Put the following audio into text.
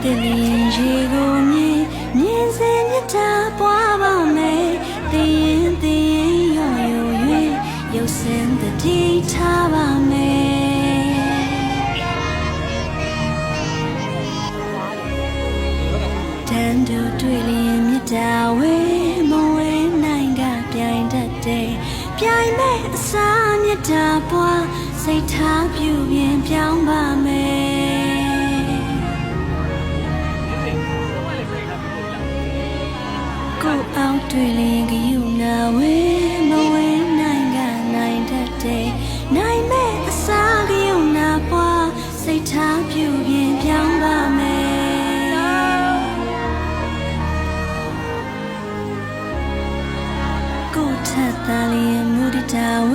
တဲ့လင်းရေကိုမြင်စင်မြတ်တာပွားပါမယ်သိရင်ရော်ရွယ်ရုပ်စင်တတိထားပါမယ်တန်တူတွေ့လျင်မြတ်တာဝဲမဝဲနိုင်ကပြိုင်တတ်တဲ့ပြိုင်မဲ့အစာမြတ်တာပွားစိတ်ထားပြုပြင်ပြောင်းပါမယ်ကိုအောင်တွေ့လျင်ကယူနာဝဲမဝဲနိုင်ကနိုင်တတ်တဲ့နိုင်မဲ့အစာကယူနာပွားစိတ်ထားပြုပြင်ပြောင်းပါမယ်ကိုထက်သားလျင်မူတတာဝဲ